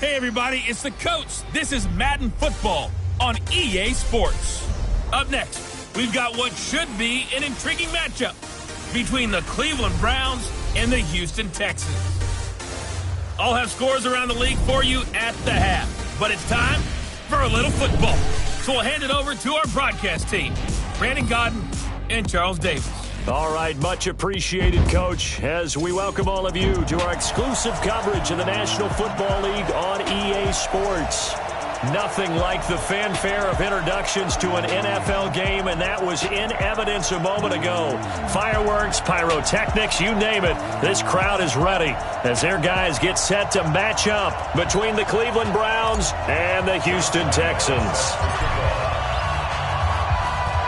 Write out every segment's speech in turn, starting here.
Hey everybody, it's the coach. This is Madden Football on EA Sports. Up next, we've got what should be an intriguing matchup between the Cleveland Browns and the Houston Texans. I'll have scores around the league for you at the half, but it's time for a little football. So we'll hand it over to our broadcast team, Brandon Godden and Charles Davis. All right, much appreciated, Coach, as we welcome all of you to our exclusive coverage of the National Football League on EA Sports. Nothing like the fanfare of introductions to an NFL game, and that was in evidence a moment ago. Fireworks, pyrotechnics, you name it. This crowd is ready as their guys get set to match up between the Cleveland Browns and the Houston Texans.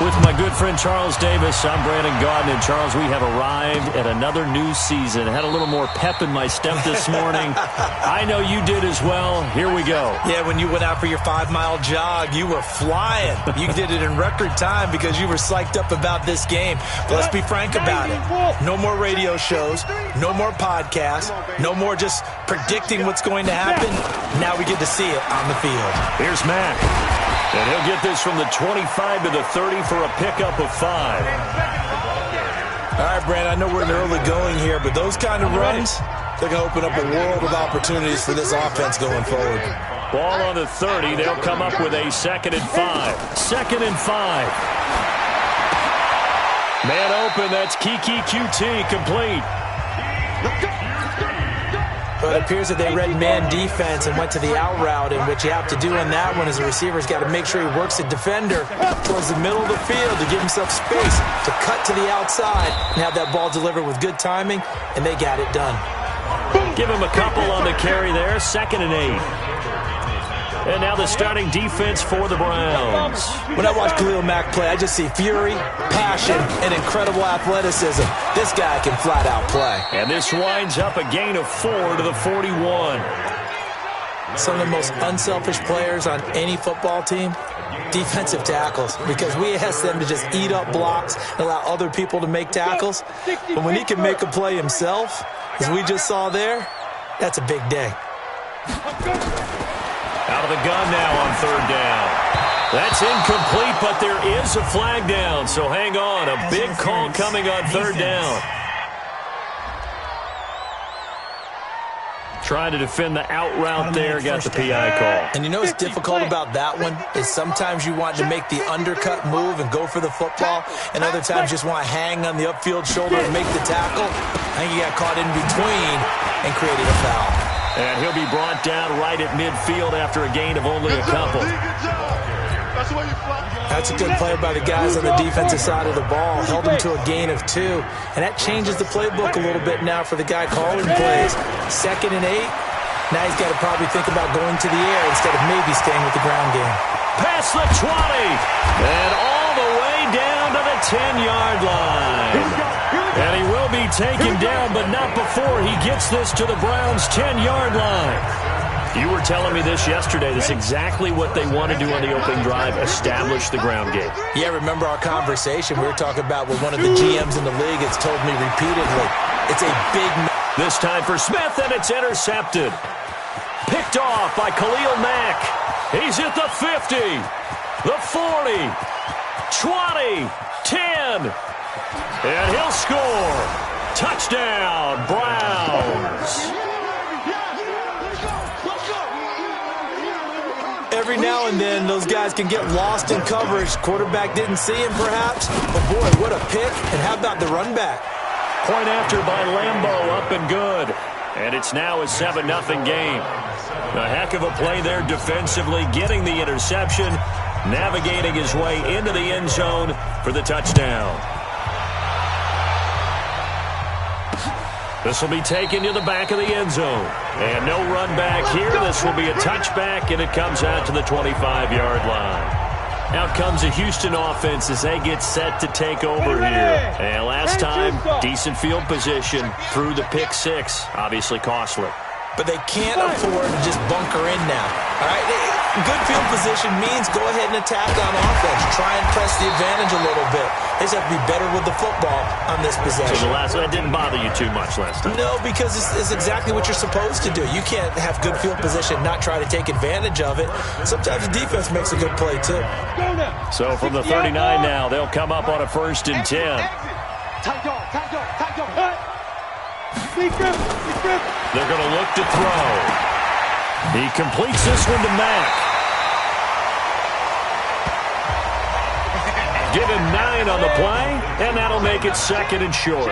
With my good friend Charles Davis, I'm Brandon Godden. And Charles, we have arrived at another new season. Had a little more pep in my step this morning. I know you did as well. Here we go. Yeah, when you went out for your 5-mile jog, you were flying. You did it in record time because you were psyched up about this game. But let's be frank about it. No more radio shows, no more podcasts, no more just predicting what's going to happen. Now we get to see it on the field. Here's Mack. And he'll get this from the 25 to the 30 for a pickup of 5. All right, Brand, I know we're in the early going here, but those kind of runs, they're going to open up a world of opportunities for this offense going forward. Ball on the 30. They'll come up with a 2nd and 5. 2nd and 5. Man open. That's Kiki QT complete. But it appears that they read man defense and went to the out route, and what you have to do in that one is the receiver's got to make sure he works the defender towards the middle of the field to give himself space to cut to the outside and have that ball delivered with good timing, and they got it done. Give him a couple on the carry there, 2nd and 8. And now the starting defense for the Browns. When I watch Khalil Mack play, I just see fury, passion, and incredible athleticism. This guy can flat out play. And this winds up a gain of 4 to the 41. Some of the most unselfish players on any football team, defensive tackles, because we ask them to just eat up blocks and allow other people to make tackles. But when he can make a play himself, as we just saw there, that's a big day. Out of the gun now on 3rd down. That's incomplete, but there is a flag down, so hang on. A big call coming on 3rd down. Trying to defend the out route there, got the PI call. And you know what's difficult about that one is sometimes you want to make the undercut move and go for the football, and other times you just want to hang on the upfield shoulder and make the tackle. I think he got caught in between and created a foul. And he'll be brought down right at midfield after a gain of only a couple. That's a good play by the guys on the defensive side of the ball. Held him to a gain of 2. And that changes the playbook a little bit now for the guy calling plays. 2nd and 8. Now he's got to probably think about going to the air instead of maybe staying with the ground game. Past the 20. And all the way down to the 10-yard line. And he will be taken down, but not before he gets this to the Browns' 10-yard line. You were telling me this yesterday. That's exactly what they want to do on the opening drive, establish the ground game. Yeah, remember our conversation. We were talking about what one of the GMs in the league has told me repeatedly. It's a big... This time for Smith, and it's intercepted. Picked off by Khalil Mack. He's at the 50, the 40, 20, 10... And he'll score. Touchdown, Browns. Every now and then, those guys can get lost in coverage. Quarterback didn't see him, perhaps. But, boy, what a pick. And how about the run back? Point after by Lambeau, up and good. And it's now a 7-0 game. A heck of a play there defensively, getting the interception, navigating his way into the end zone for the touchdown. This will be taken to the back of the end zone. And no run back here. This will be a touchback, and it comes out to the 25-yard line. Out comes the Houston offense as they get set to take over here. And last time, decent field position through the pick 6. Obviously costly. but they can't afford to just bunker in now. All right? Good field position means go ahead and attack on offense. Try and press the advantage a little bit. They just have to be better with the football on this possession. So that didn't bother you too much last time? No, because it's exactly what you're supposed to do. You can't have good field position, not try to take advantage of it. Sometimes the defense makes a good play, too. So from the 39 now, they'll come up on a 1st and 10. They're going to look to throw. He completes this one to Mack. Give him 9 on the play, and that'll make it 2nd and short.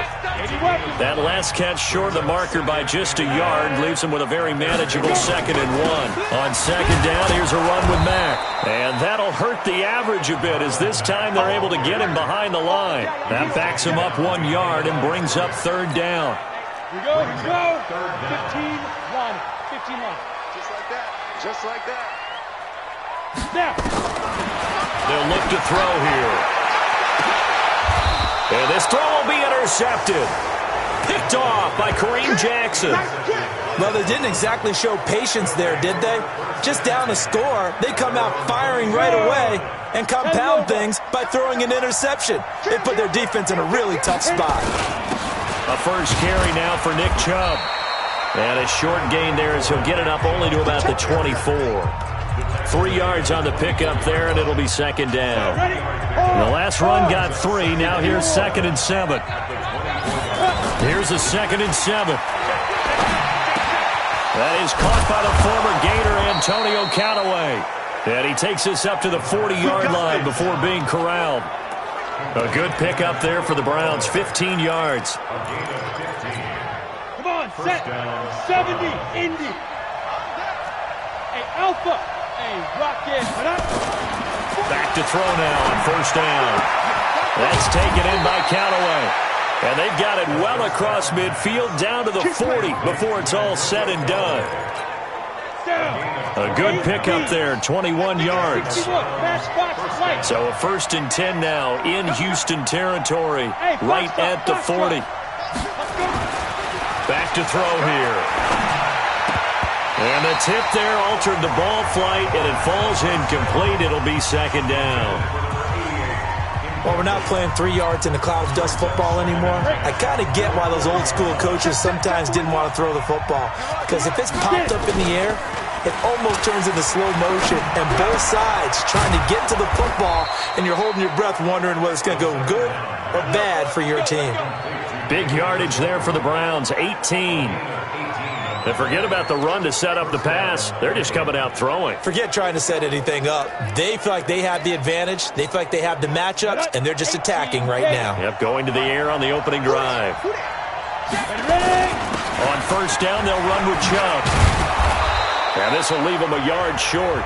That last catch short of the marker by just a yard leaves him with a very manageable 2nd and 1. On 2nd down, here's a run with Mack. And that'll hurt the average a bit as this time they're able to get him behind the line. That backs him up 1 yard and brings up 3rd down. Here we go. 15-1. 15-1. Just like that. Just like that. Snap. They'll look to throw here. And this throw will be intercepted. Picked off by Kareem Jackson. Well, they didn't exactly show patience there, did they? Just down a score, they come out firing right away and compound things by throwing an interception. They put their defense in a really tough spot. A first carry now for Nick Chubb. And a short gain there as he'll get it up only to about the 24. 3 yards on the pickup there, and it'll be 2nd down. The last run got 3. Now here's 2nd and 7. Here's a 2nd and 7. That is caught by the former Gator Antonio Callaway. And he takes this up to the 40-yard line before being corralled. A good pickup there for the Browns, 15 yards. Come on, set. 70, Indy. Hey, Alpha. Hey, Rocket. Back to throw now on 1st down. That's taken in by Callaway. And they've got it well across midfield down to the 40 before it's all said and done. A good pickup there, 21 yards. So a 1st and 10 now in Houston territory, right at the 40. Back to throw here. And the tip there altered the ball flight, and it falls incomplete. It'll be 2nd down. Well, we're not playing 3 yards in a cloud of dust football anymore. I kind of get why those old school coaches sometimes didn't want to throw the football. Because if it's popped up in the air, it almost turns into slow motion. And both sides trying to get to the football, and you're holding your breath wondering whether it's going to go good or bad for your team. Big yardage there for the Browns, 18. And forget about the run to set up the pass. They're just coming out throwing. Forget trying to set anything up. They feel like they have the advantage. They feel like they have the matchups, and they're just attacking right now. Yep, going to the air on the opening drive. On 1st down, they'll run with Chubb. And this will leave them a yard short.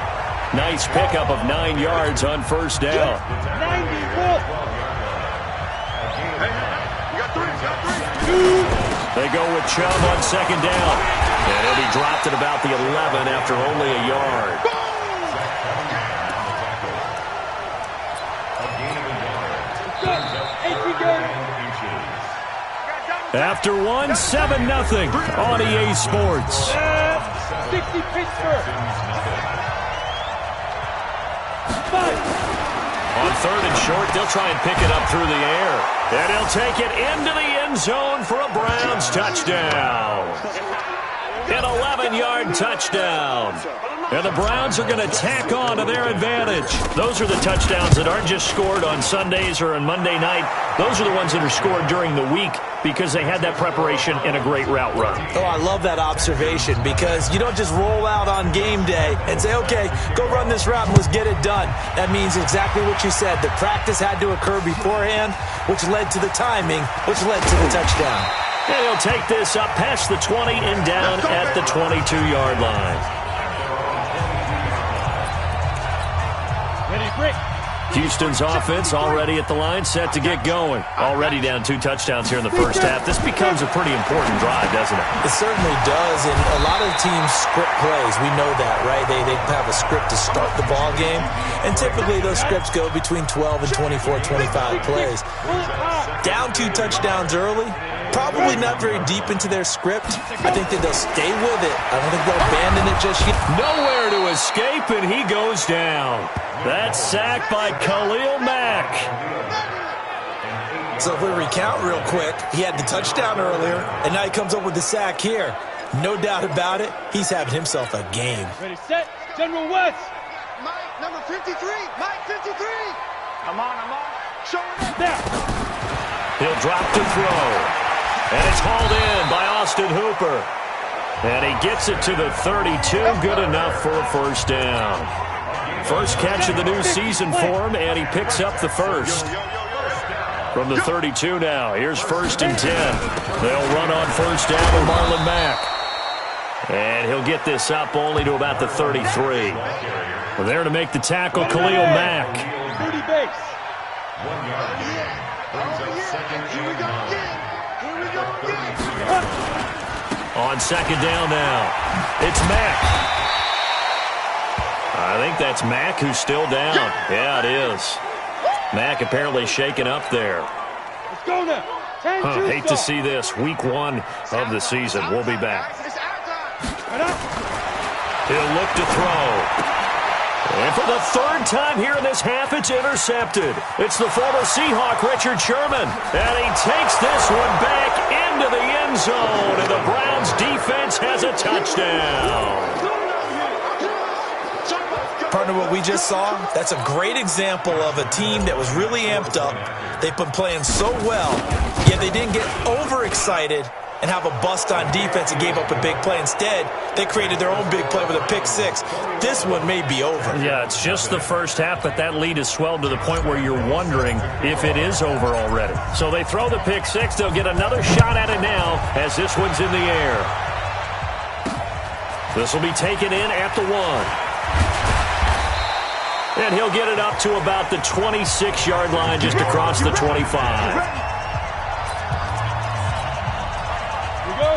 Nice pickup of 9 yards on 1st down. 90. They go with Chubb on 2nd down. And he'll be dropped at about the 11 after only a yard. After 7-0 on EA Sports. 60 Pittsburgh. On 3rd and short, they'll try and pick it up through the air. And he'll take it into the end zone for a Browns touchdown. An 11-yard touchdown. And the Browns are going to tack on to their advantage. Those are the touchdowns that aren't just scored on Sundays or on Monday night. Those are the ones that are scored during the week because they had that preparation and a great route run. Oh, I love that observation because you don't just roll out on game day and say, okay, go run this route and let's get it done. That means exactly what you said. The practice had to occur beforehand, which led to the timing, which led to the touchdown. And he'll take this up past the 20 and down at the 22-yard line. Ready to break. Houston's offense already at the line, set to get going. Already down 2 touchdowns here in the first half. This becomes a pretty important drive, doesn't it? It certainly does, and a lot of teams script plays. We know that, right? They have a script to start the ball game, and typically those scripts go between 12 and 24, 25 plays. Down 2 touchdowns early, probably not very deep into their script. I think that they'll stay with it. I don't think they'll abandon it just yet. Nowhere to escape, and he goes down. That's sacked by Khalil Mack. So if we recount real quick, he had the touchdown earlier, and now he comes up with the sack here. No doubt about it, he's having himself a game. Ready, set, General West. Mike, number 53. Mike, 53. I'm on. Showing up. Now. He'll drop to throw. And it's hauled in by Austin Hooper. And he gets it to the 32. Good enough for a first down. First catch of the new season for him, and he picks up the first. From the 32 now, here's 1st and 10. They'll run on first down with Marlon Mack. And he'll get this up only to about the 33. Well, there to make the tackle, Khalil Mack. 30 base. Here we go again. On second down now, it's Mack. I think that's Mack who's still down. Yeah, it is. Mack apparently shaken up there. Let's go now. 10-2 Hate to see this. Week 1 of the season. We'll be back. He'll look to throw. And for the 3rd time here in this half, it's intercepted. It's the former Seahawk, Richard Sherman. And he takes this one back into the end zone. And the Browns defense has a touchdown. Partner, what we just saw, that's a great example of a team that was really amped up. They've been playing so well, yet they didn't get overexcited and have a bust on defense and gave up a big play. Instead, they created their own big play with a pick six. This one may be over. Yeah, it's just the first half, but that lead has swelled to the point where you're wondering if it is over already. So they throw the pick six. They'll get another shot at it now as this one's in the air. This will be taken in at the 1. And he'll get it up to about the 26-yard line, just across the 25.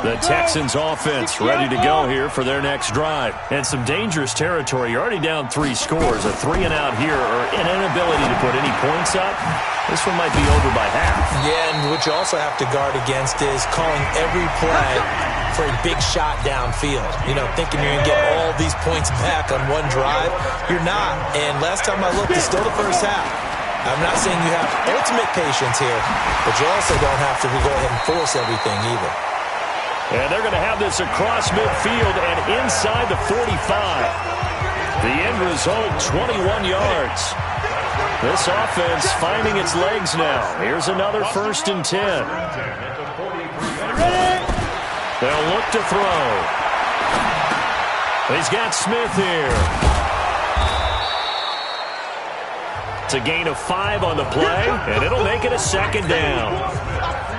The Texans offense ready to go here for their next drive. And some dangerous territory. You're already down 3 scores. A 3-and-out here or an inability to put any points up. This one might be over by half. Yeah, and what you also have to guard against is calling every play for a big shot downfield. You know, thinking you're going to get all these points back on one drive. You're not. And last time I looked, it's still the first half. I'm not saying you have ultimate patience here, but you also don't have to go ahead and force everything either. And they're going to have this across midfield and inside the 45. The end result, 21 yards. This offense finding its legs now. Here's another 1st and 10. They'll look to throw. He's got Smith here. It's a gain of 5 on the play, and it'll make it a 2nd down.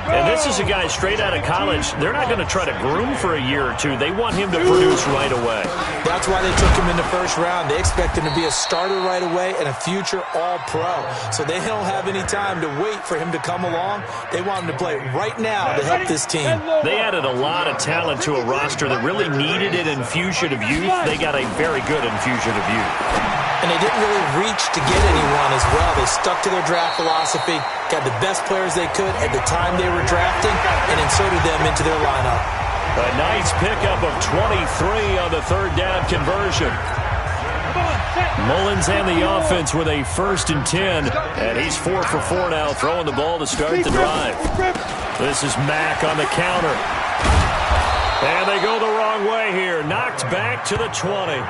And this is a guy straight out of college. They're not going to try to groom for a year or two. They want him to produce right away. That's why they took him in the first round. They expect him to be a starter right away and a future all-pro. So they don't have any time to wait for him to come along. They want him to play right now to help this team. They added a lot of talent to a roster that really needed an infusion of youth. They got a very good infusion of youth. And they didn't really reach to get anyone as well. They stuck to their draft philosophy, got the best players they could at the time they were drafting, and inserted them into their lineup. A nice pickup of 23 on the 3rd down conversion. Mullins and the offense with a 1st and 10, and he's 4 for 4 now, throwing the ball to start the drive. This is Mack on the counter. And they go the wrong way here. Knocked back to the 20.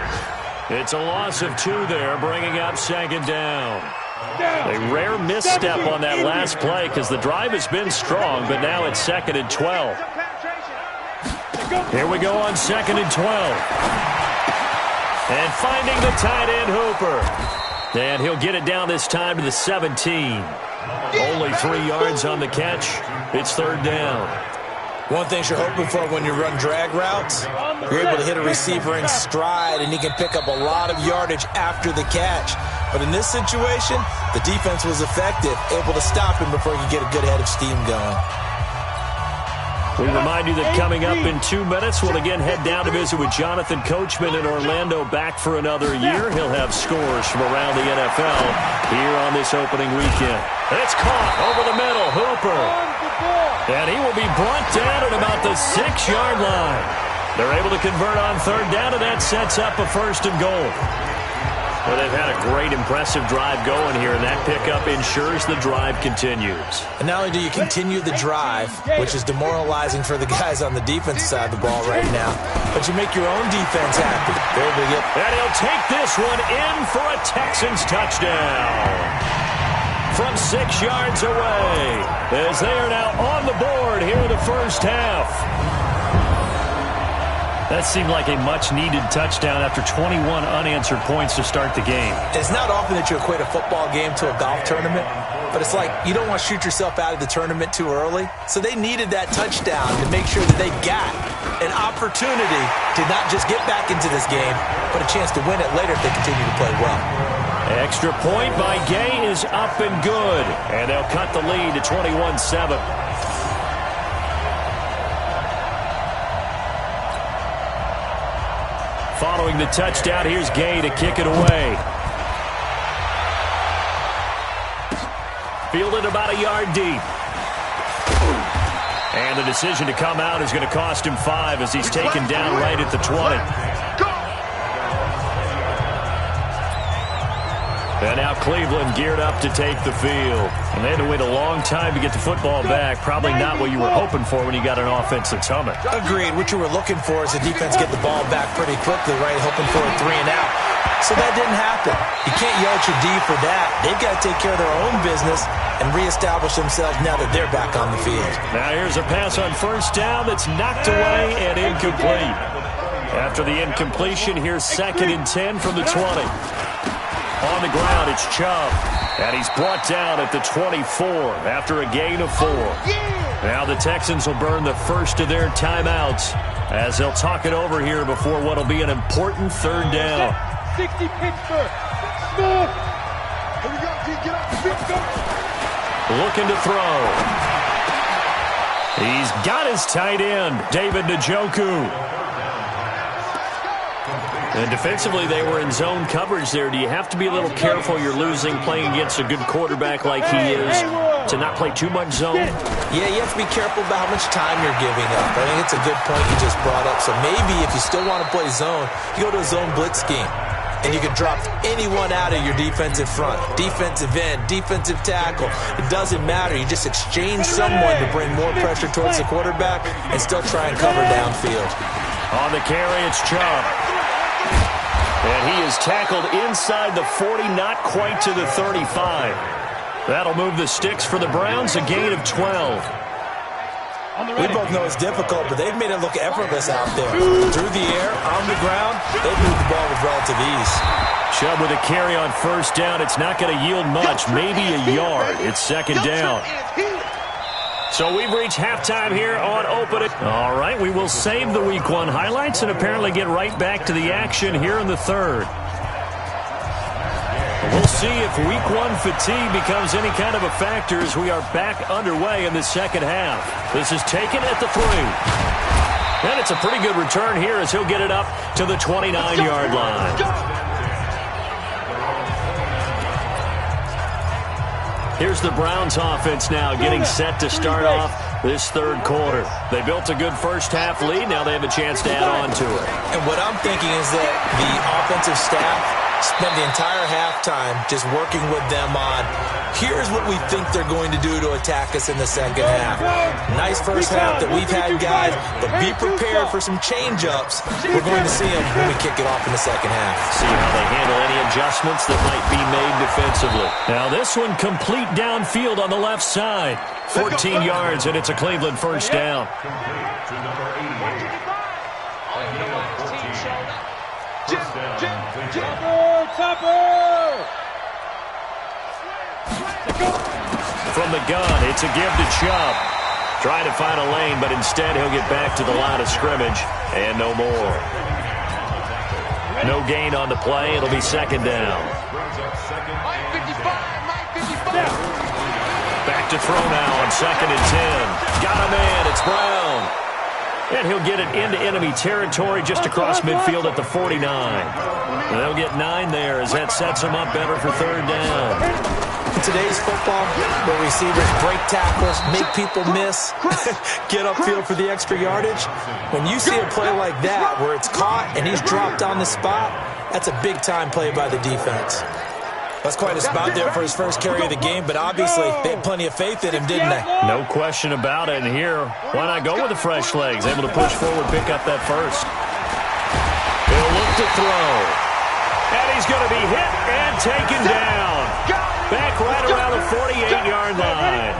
It's a loss of 2 there, bringing up 2nd down. A rare misstep on that last play because the drive has been strong, but now it's 2nd and 12. Here we go on 2nd and 12. And finding the tight end, Hooper. And he'll get it down this time to the 17. Only 3 yards on the catch. It's 3rd down. One thing you're hoping for when you run drag routes, you're able to hit a receiver in stride, and he can pick up a lot of yardage after the catch. But in this situation, the defense was effective, able to stop him before he could get a good head of steam going. We remind you that coming up in 2 minutes, we'll again head down to visit with Jonathan Coachman in Orlando, back for another year. He'll have scores from around the NFL here on this opening weekend. It's caught over the middle. Hooper. And he will be brought down at about the 6-yard line. They're able to convert on third down, and that sets up a 1st and goal. Well, they've had a great, impressive drive going here, and that pickup ensures the drive continues. And not only do you continue the drive, which is demoralizing for the guys on the defense side of the ball right now, but you make your own defense happy. There we go. And he'll take this one in for a Texans touchdown. From 6 yards away, as they are now on the board here in the first half. That seemed like a much-needed touchdown after 21 unanswered points to start the game. It's not often that you equate a football game to a golf tournament, but it's like you don't want to shoot yourself out of the tournament too early. So they needed that touchdown to make sure that they got an opportunity to not just get back into this game, but a chance to win it later if they continue to play well. Extra point by Gay is up and good, and they'll cut the lead to 21-7. Following the touchdown, here's Gay to kick it away. Fielded about a yard deep. And the decision to come out is going to cost him 5 as he's taken down right at the 20. And now Cleveland geared up to take the field. And they had to wait a long time to get the football back. Probably not what you were hoping for when you got an offense that's humming. Agreed. What you were looking for is the defense get the ball back pretty quickly, right? Hoping for a 3 and out. So that didn't happen. You can't yell at your D for that. They've got to take care of their own business and reestablish themselves now that they're back on the field. Now here's a pass on first down that's knocked away and incomplete. After the incompletion, here's 2nd and 10 from the 20. On the ground, it's Chubb. And he's brought down at the 24 after a gain of 4. Now the Texans will burn the first of their timeouts as they'll talk it over here before what will be an important 3rd down. 60 Pittsburgh. Smooth. Here we go. Get up. Looking to throw. He's got his tight end, David Njoku. And defensively, they were in zone coverage there. Do you have to be a little careful you're losing playing against a good quarterback like he is to not play too much zone? Yeah, you have to be careful about how much time you're giving up. I think it's a good point you just brought up. So maybe if you still want to play zone, you go to a zone blitz scheme. And you can drop anyone out of your defensive front, defensive end, defensive tackle. It doesn't matter. You just exchange someone to bring more pressure towards the quarterback and still try and cover downfield. On the carry, it's Chubb. And he is tackled inside the 40, not quite to the 35. That'll move the sticks for the Browns, a gain of 12. We both know it's difficult, but they've made it look effortless out there. Through the air, on the ground, they've moved the ball with relative ease. Chubb with a carry on first down. It's not going to yield much, maybe a yard. It's 2nd down. So we've reached halftime here on Open It. All right, we will save the Week 1 highlights and apparently get right back to the action here in the 3rd. We'll see if Week 1 fatigue becomes any kind of a factor as we are back underway in the 2nd half. This is taken at the 3. And it's a pretty good return here as he'll get it up to the 29-yard line. Here's the Browns offense now getting set to start off this 3rd quarter. They built a good first half lead. Now they have a chance to add on to it. And what I'm thinking is that the offensive staff spent the entire halftime just working with them on, here's what we think they're going to do to attack us in the 2nd half. Nice first half that we've had, guys, but be prepared for some change-ups. We're going to see them when we kick it off in the 2nd half. See how they handle any adjustments that might be made defensively. Now this one complete downfield on the left side. 14 yards, and it's a Cleveland first down. From the gun, it's a give to Chubb. Trying to find a lane, but instead he'll get back to the line of scrimmage, and no more. No gain on the play. It'll be 2nd down. Back to throw now on 2nd and 10. Got a man. It's Brown. And he'll get it into enemy territory just across midfield at the 49. And they'll get 9 there as that sets them up better for 3rd down. In today's football, where receivers break tackles, make people miss, get upfield for the extra yardage, when you see a play like that where it's caught and he's dropped on the spot, that's a big-time play by the defense. That's quite a spot there for his first carry of the game, but obviously they had plenty of faith in him, didn't they? No question about it. And here, why not go with the fresh legs? Able to push forward, pick up that first. He'll look to throw. And he's going to be hit and taken down. Back right around the 48-yard line.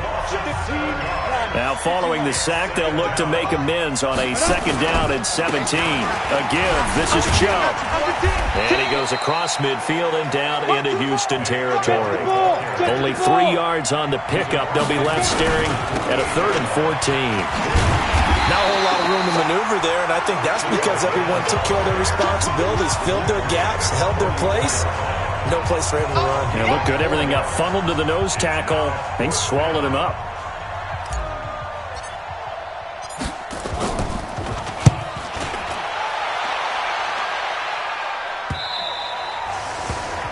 Now following the sack, they'll look to make amends on a 2nd down and 17. A give. This is Chubb. And he goes across midfield and down into Houston territory. Only 3 yards on the pickup. They'll be left staring at a 3rd and 14. Not a whole lot of room to maneuver there, and I think that's because everyone took care of their responsibilities, filled their gaps, held their place. No place for him to run. Yeah, looked good. Everything got funneled to the nose tackle. They swallowed him up.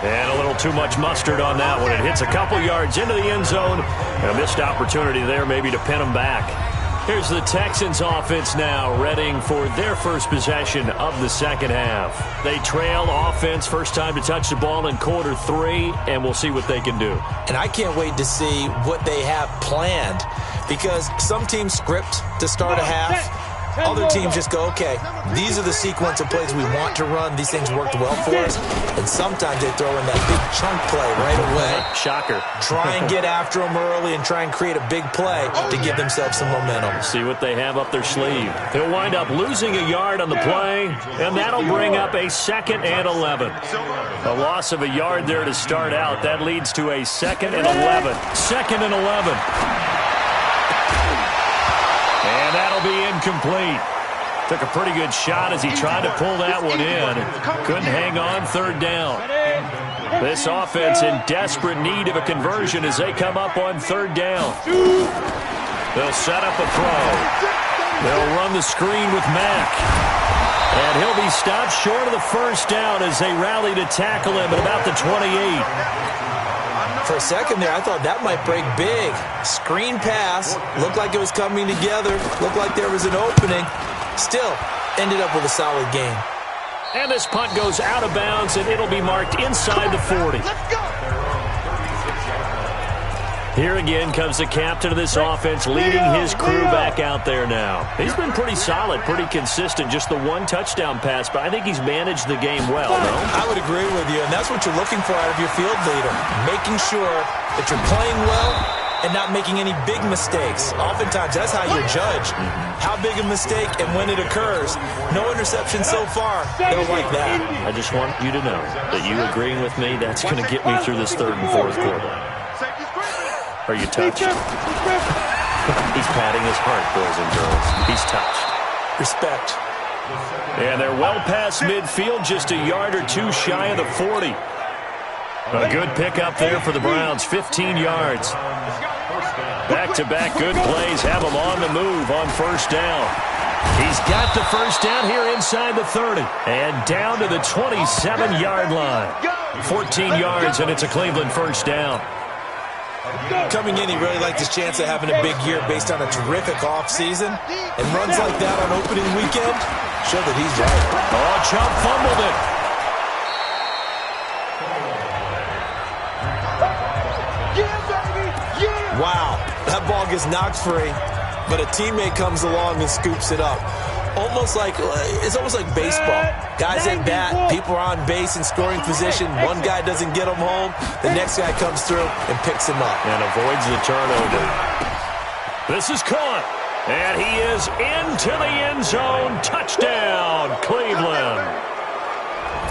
And a little too much mustard on that one. It hits a couple yards into the end zone. A missed opportunity there maybe to pin him back. Here's the Texans offense now, readying for their first possession of the second half. They trail offense, first time to touch the ball in quarter 3, and we'll see what they can do. And I can't wait to see what they have planned, because some teams script to start a half. Other teams just go, okay, these are the sequence of plays we want to run. These things worked well for us. And sometimes they throw in that big chunk play right away. Shocker. Try and get after them early and try and create a big play to give themselves some momentum. See what they have up their sleeve. They'll wind up losing a yard on the play, and that'll bring up a 2nd and 11. A loss of a yard there to start out. That leads to a 2nd and 11. 2nd and 11. And that'll be incomplete. Took a pretty good shot as he tried to pull that one in. Couldn't hang on 3rd down. This offense in desperate need of a conversion as they come up on 3rd down. They'll set up a throw. They'll run the screen with Mack. And he'll be stopped short of the first down as they rally to tackle him at about the 28. For a second there, I thought that might break big. Screen pass. Looked like it was coming together. Looked like there was an opening. Still, ended up with a solid game. And this punt goes out of bounds, and it'll be marked inside the 40. Here again comes the captain of this offense, leading his crew back out there now. He's been pretty solid, pretty consistent, just the 1 touchdown pass, but I think he's managed the game well, no? I would agree with you, and that's what you're looking for out of your field leader, making sure that you're playing well and not making any big mistakes. Oftentimes, that's how you're judged. How big a mistake and when it occurs. No interception so far. They'll like that. I just want you to know that you agreeing with me, that's going to get me through this 3rd and 4th quarter. Are you touched? He's patting his heart, boys and girls. He's touched. Respect. And they're well past midfield, just a yard or 2 shy of the 40. A good pickup there for the Browns, 15 yards. Back-to-back good plays have him on the move on 1st down. He's got the 1st down here inside the 30. And down to the 27-yard line. 14 yards, and it's a Cleveland 1st down. Coming in, he really liked his chance of having a big year based on a terrific offseason. And runs like that on opening weekend show that he's right. Oh, Chubb fumbled it. Wow, that ball gets knocked free, but a teammate comes along and scoops it up. It's almost like baseball. Guys at bat, people are on base in scoring position. One guy doesn't get him home. The next guy comes through and picks him up. And avoids the turnover. This is caught. And he is into the end zone. Touchdown, Cleveland.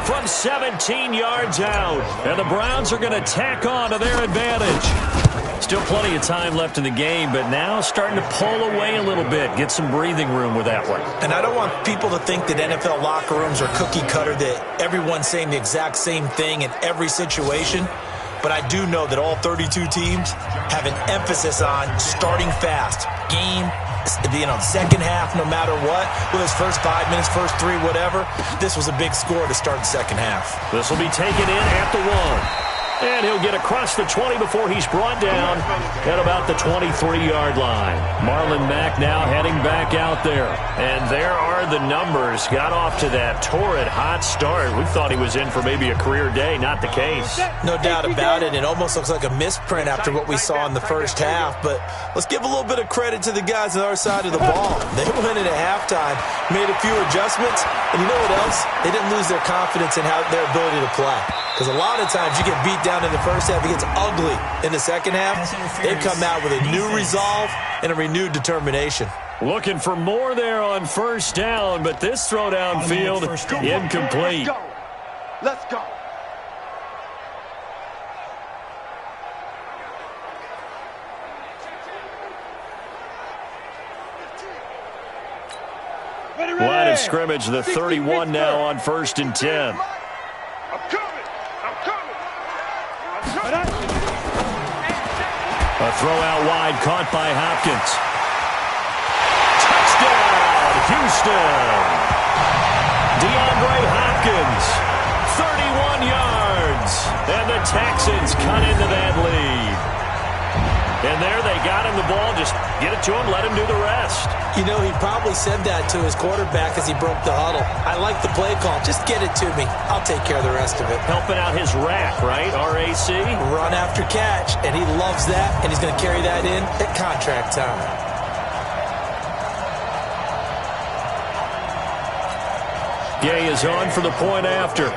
From 17 yards out. And the Browns are going to tack on to their advantage. Still plenty of time left in the game, but now starting to pull away a little bit. Get some breathing room with that one. And I don't want people to think that NFL locker rooms are cookie cutter, that everyone's saying the exact same thing in every situation. But I do know that all 32 teams have an emphasis on starting fast. Game, second half, no matter what. Whether it's first 5 minutes, first 3, whatever. This was a big score to start the second half. This will be taken in at the 1. And he'll get across the 20 before he's brought down at about the 23-yard line. Marlon Mack now heading back out there. And there are the numbers. Got off to that torrid hot start. We thought he was in for maybe a career day. Not the case. No doubt about it. It almost looks like a misprint after what we saw in the first half. But let's give a little bit of credit to the guys on our side of the ball. They went in at halftime, made a few adjustments. And you know what else? They didn't lose their confidence in their ability to play. Because a lot of times you get beat down in the first half, it gets ugly in the second half. They come out with a new resolve and a renewed determination. Looking for more there on first down, but this throw downfield incomplete. Let's go. Line of scrimmage, the 31 now on 1st and 10. A throw out wide, caught by Hopkins. Touchdown, Houston. DeAndre Hopkins, 31 yards. And the Texans cut into that lead. And there they got him the ball. Just get it to him, let him do the rest. You know, he probably said that to his quarterback as he broke the huddle. I like the play call. Just get it to me. I'll take care of the rest of it. Helping out his rack, right? RAC? Run after catch, and he loves that, and he's going to carry that in at contract time. Gay is on for the point after.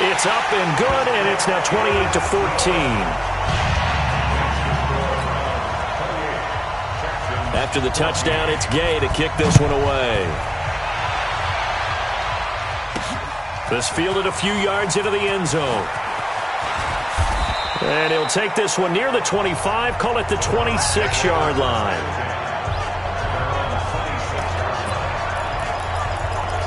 It's up and good, and it's now 28-14. After the touchdown, it's Gay to kick this one away. This fielded a few yards into the end zone. And he'll take this one near the 25, call it the 26-yard line.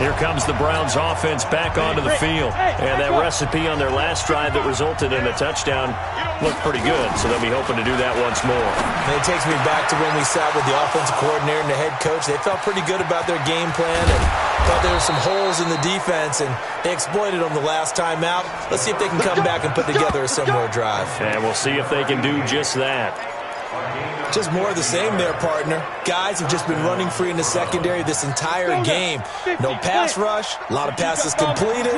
Here comes the Browns offense back onto the field. And that recipe on their last drive that resulted in a touchdown looked pretty good, so they'll be hoping to do that once more. And it takes me back to when we sat with the offensive coordinator and the head coach. They felt pretty good about their game plan and thought there were some holes in the defense, and they exploited them the last time out. Let's see if they can come back and put together a similar drive. And we'll see if they can do just that. Just more of the same there, partner. Guys have just been running free in the secondary this entire game. No pass rush, a lot of passes completed.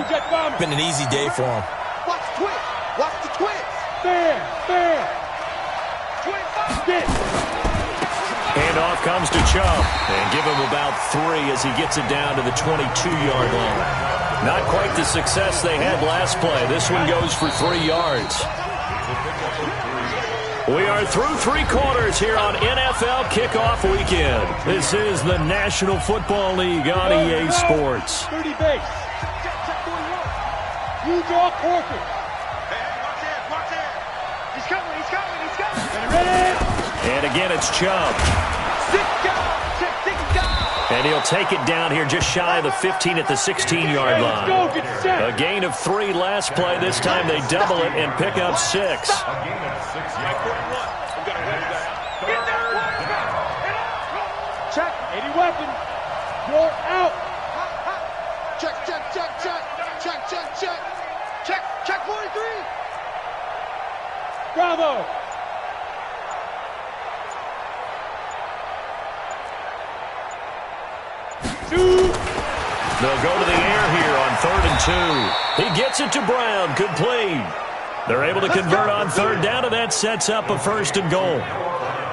Been an easy day for them. Watch the twist. Watch the twist. Fair. Handoff comes to Chubb. And give him about 3 as he gets it down to the 22-yard line. Not quite the success they had last play. This one goes for 3 yards. We are through 3 quarters here on NFL Kickoff Weekend. This is the National Football League on EA Sports. 30 base. You draw quarter. Watch it. He's coming. Ready. And again, it's Chubb. And he'll take it down here just shy of the 15 at the 16-yard line. A gain of 3 last play. This time they double it and pick up 6. Check. 80 weapon. You're out. Check. Check 43. Bravo. They'll go to the air here on 3rd and 2. He gets it to Brown. Complete. They're able to convert on 3rd down, and that sets up a 1st and goal.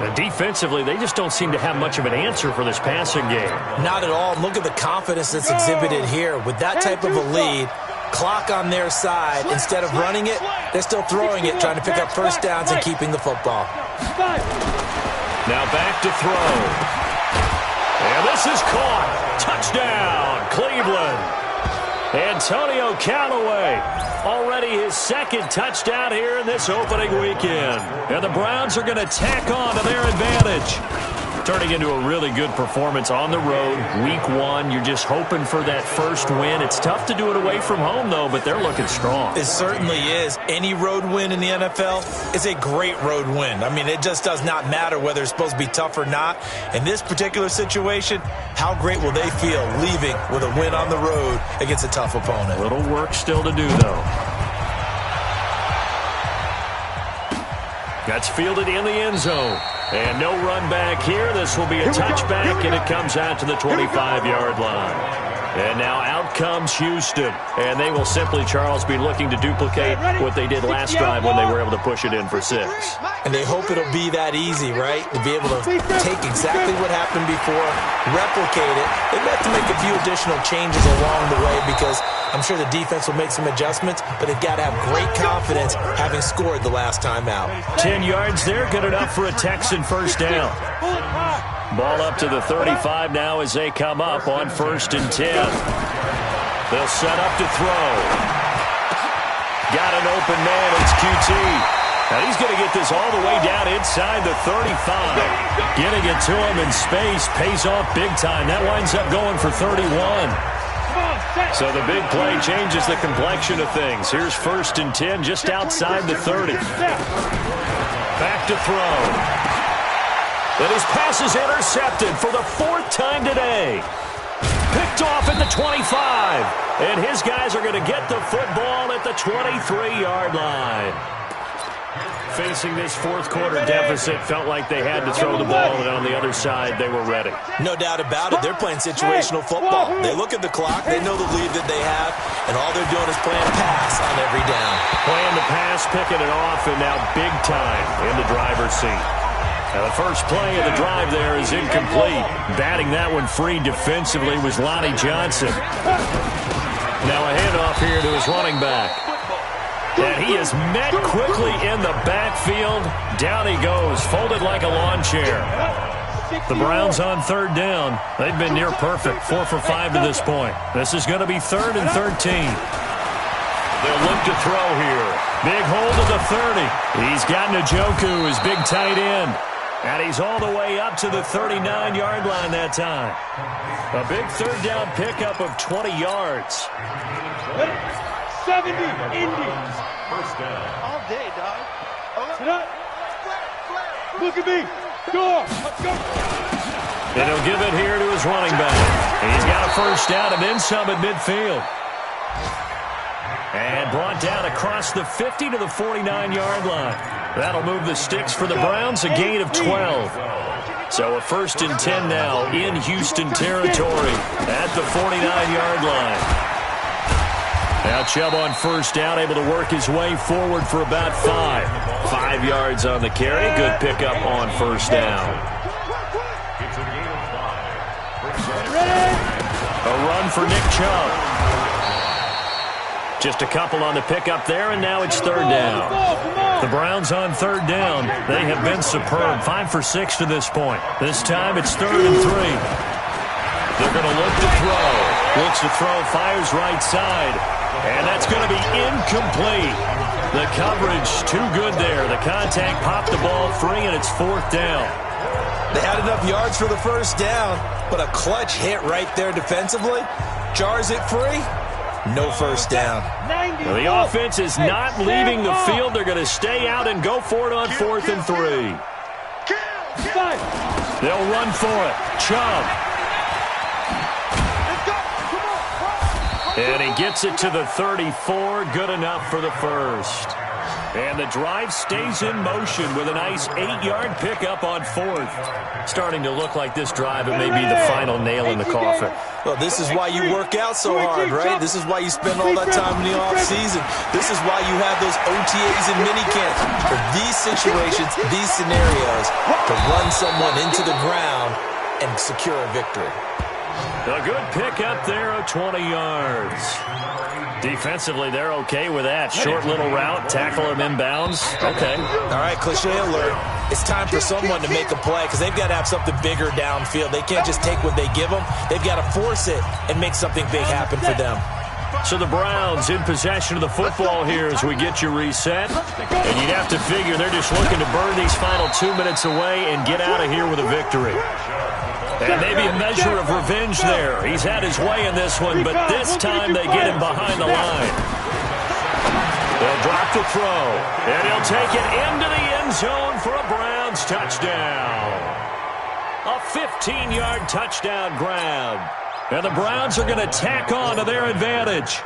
And defensively, they just don't seem to have much of an answer for this passing game. Not at all. Look at the confidence that's exhibited here. With that type of a lead, clock on their side, instead of running it, they're still throwing it, trying to pick up 1st downs and keeping the football. Now back to throw. And this is caught. Touchdown, Cleveland. Antonio Callaway, already his 2nd touchdown here in this opening weekend. And the Browns are going to tack on to their advantage. Turning into a really good performance on the road, week one. You're just hoping for that first win. It's tough to do it away from home, though, but they're looking strong. It certainly is. Any road win in the NFL is a great road win. I mean, it just does not matter whether it's supposed to be tough or not. In this particular situation, how great will they feel leaving with a win on the road against a tough opponent? A little work still to do, though. That's fielded in the end zone. And no run back here. This will be a touchback, and it comes out to the 25-yard line. And now out comes Houston. And they will simply, Charles, be looking to duplicate what they did last drive when they were able to push it in for 6. And they hope it'll be that easy, right? To be able to take exactly what happened before, replicate it. They may have to make a few additional changes along the way because I'm sure the defense will make some adjustments, but they've got to have great confidence having scored the last time out. 10 yards there, good enough for a Texan first down. Ball up to the 35 now as they come up on 1st and 10. They'll set up to throw. Got an open man, it's QT. Now he's going to get this all the way down inside the 35. Getting it to him in space pays off big time. That winds up going for 31. So the big play changes the complexion of things. Here's 1st and 10 just outside the 30. Back to throw. And his pass is intercepted for the 4th time today. Picked off at the 25. And his guys are going to get the football at the 23-yard line. Facing this 4th quarter deficit, felt like they had to throw the ball, and on the other side, they were ready. No doubt about it. They're playing situational football. They look at the clock. They know the lead that they have, and all they're doing is playing pass on every down. Playing the pass, picking it off, and now big time in the driver's seat. Now the first play of the drive there is incomplete. Batting that one free defensively was Lonnie Johnson. Now a handoff here to his running back. And he is met quickly in the backfield. Down he goes, folded like a lawn chair. The Browns on 3rd down. They've been near perfect, 4 for 5 to this point. This is going to be 3rd and 13. They'll look to throw here. Big hold of the 30. He's got Njoku, his big tight end. And he's all the way up to the 39-yard line that time. A big 3rd down pickup of 20 yards. 70 Indians. First down. All day, dog. Sit up. Look at me. Door. Let's go. And he'll give it here to his running back. And he's got a first down and then some at midfield. And brought down across the 50 to the 49-yard line. That'll move the sticks for the Browns, a gain of 12. So a 1st and 10 now in Houston territory at the 49-yard line. Now Chubb on first down, able to work his way forward for about 5. 5 yards on the carry. Good pickup on first down. A run for Nick Chubb. Just a couple on the pickup there, and now it's 3rd down. The Browns on 3rd down. They have been superb. 5 for 6 to this point. This time it's 3rd and 3. They're going to look to throw. Looks to throw, fires right side. And that's going to be incomplete. The coverage too good there. The contact popped the ball free, and it's 4th down. They had enough yards for the first down, but a clutch hit right there defensively. Jars it free. No first down. Well, the offense is not leaving the field. They're going to stay out and go for it on 4th and 3. They'll run for it. Chubb. And he gets it to the 34. Good enough for the first. And the drive stays in motion with a nice 8-yard pickup on 4th. Starting to look like this drive, it may be the final nail in the coffin. Well, this is why you work out so hard, right? This is why you spend all that time in the offseason. This is why you have those OTAs and minicamps. For these situations, these scenarios, to run someone into the ground and secure a victory. A good pickup there of 20 yards. Defensively, they're okay with that. Short little route, tackle him inbounds. Okay. All right, cliche alert. It's time for someone to make a play because they've got to have something bigger downfield. They can't just take what they give them. They've got to force it and make something big happen for them. So the Browns in possession of the football here as we get you reset. And you'd have to figure they're just looking to burn these final 2 minutes away and get out of here with a victory. And maybe a measure of revenge there. He's had his way in this one, but this time they get him behind the line. They'll drop the throw, and he'll take it into the end zone for a Browns touchdown. A 15-yard touchdown grab. And the Browns are going to tack on to their advantage.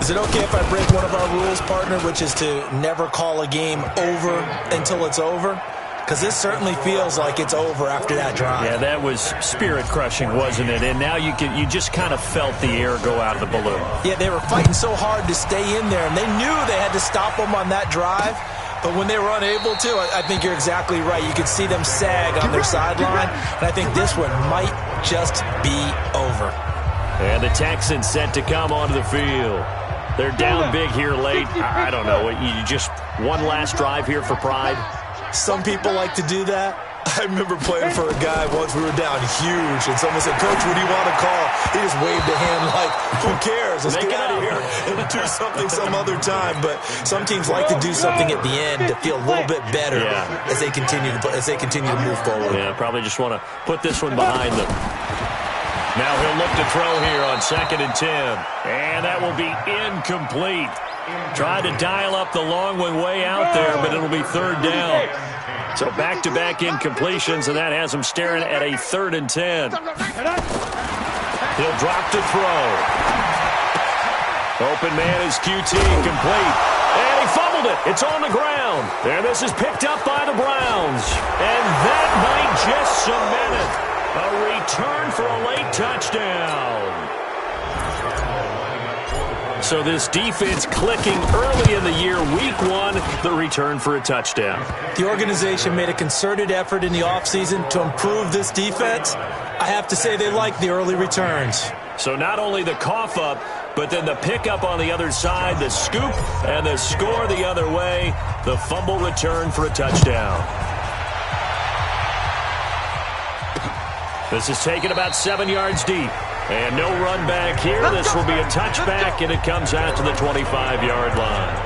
Is it okay if I break one of our rules, partner, which is to never call a game over until it's over? Because this certainly feels like it's over after that drive. Yeah, that was spirit-crushing, wasn't it? And now you just kind of felt the air go out of the balloon. Yeah, they were fighting so hard to stay in there, and they knew they had to stop them on that drive. But when they were unable to, I think you're exactly right. You could see them sag on their sideline, and I think this one might just be over. And the Texans set to come onto the field. They're down big here late. I don't know. You just one last drive here for pride? Some people like to do that. I remember playing for a guy once. We were down huge, and someone said, "Coach, what do you want to call?" He just waved a hand like, "Who cares? Let's get out of here and do something some other time." But some teams like to do something at the end to feel a little bit better as they continue to move forward. Yeah, probably just want to put this one behind them. Now he'll look to throw here on 2nd and 10, and that will be incomplete. Tried to dial up the long one way out there, but it'll be 3rd down. So back-to-back incompletions, and that has him staring at a 3rd and 10. He'll drop to throw. Open man is QT, complete. And he fumbled it. It's on the ground. And this is picked up by the Browns. And that might just cement it. A return for a late touchdown. So this defense clicking early in the year, week 1, the return for a touchdown. The organization made a concerted effort in the offseason to improve this defense. I have to say they like the early returns. So not only the cough up, but then the pickup on the other side, the scoop, and the score the other way, the fumble return for a touchdown. This is taken about 7 yards deep. And no run back here. This will be a touchback, and it comes out to the 25-yard line.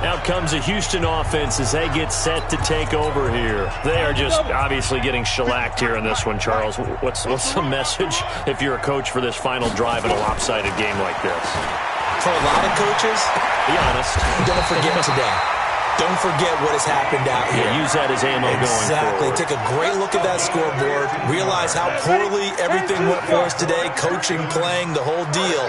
Out comes the Houston offense as they get set to take over here. They are just obviously getting shellacked here in this one, Charles. What's the message if you're a coach for this final drive in a lopsided game like this? For a lot of coaches, be honest, don't forget today. Don't forget what has happened out here. Yeah, use that as ammo going forward. Exactly. Take a great look at that scoreboard. Realize how poorly everything went for us today. Coaching, playing, the whole deal.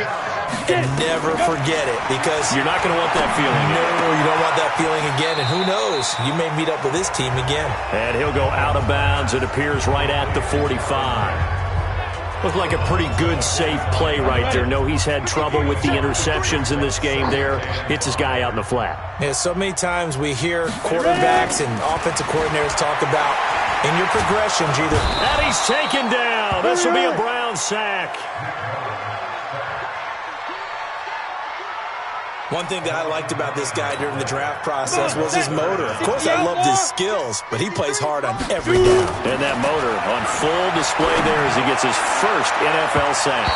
And never forget it, because you're not going to want that feeling. No, you don't want that feeling again. And who knows? You may meet up with this team again. And he'll go out of bounds. It appears right at the 45. Looked like a pretty good, safe play right there. No, he's had trouble with the interceptions in this game there. Hits his guy out in the flat. Yeah, so many times we hear quarterbacks and offensive coordinators talk about in your progressions either. And he's taken down. This will be a Brown sack. One thing that I liked about this guy during the draft process was his motor. Of course, I loved his skills, but he plays hard on every down. And that motor on full display there as he gets his first NFL sack.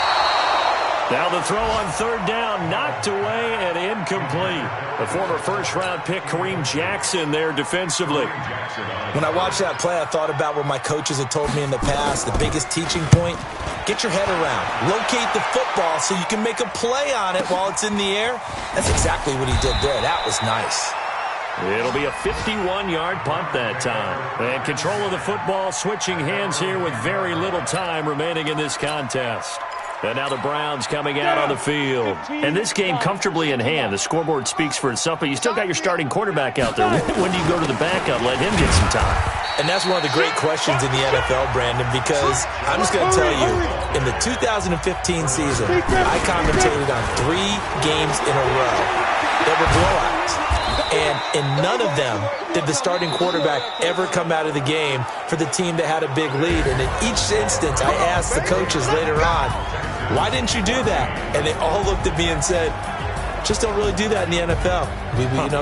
Now the throw on 3rd down, knocked away and incomplete. The former first-round pick, Kareem Jackson, there defensively. When I watched that play, I thought about what my coaches had told me in the past. The biggest teaching point, get your head around. Locate the football so you can make a play on it while it's in the air. That's exactly what he did there. That was nice. It'll be a 51-yard punt that time. And control of the football switching hands here with very little time remaining in this contest. And now the Browns coming out on the field. And this game comfortably in hand. The scoreboard speaks for itself, but you still got your starting quarterback out there. When do you go to the backup, let him get some time? And that's one of the great questions in the NFL, Brandon, because I'm just going to tell you, in the 2015 season, I commentated on 3 games in a row that were blowouts. And in none of them did the starting quarterback ever come out of the game for the team that had a big lead. And in each instance, I asked the coaches later on, why didn't you do that? And they all looked at me and said, just don't really do that in the NFL.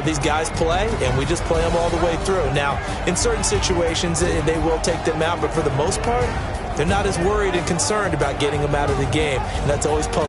These guys play, and we just play them all the way through. Now, in certain situations, they will take them out, but for the most part, they're not as worried and concerned about getting them out of the game. And that's always puzzled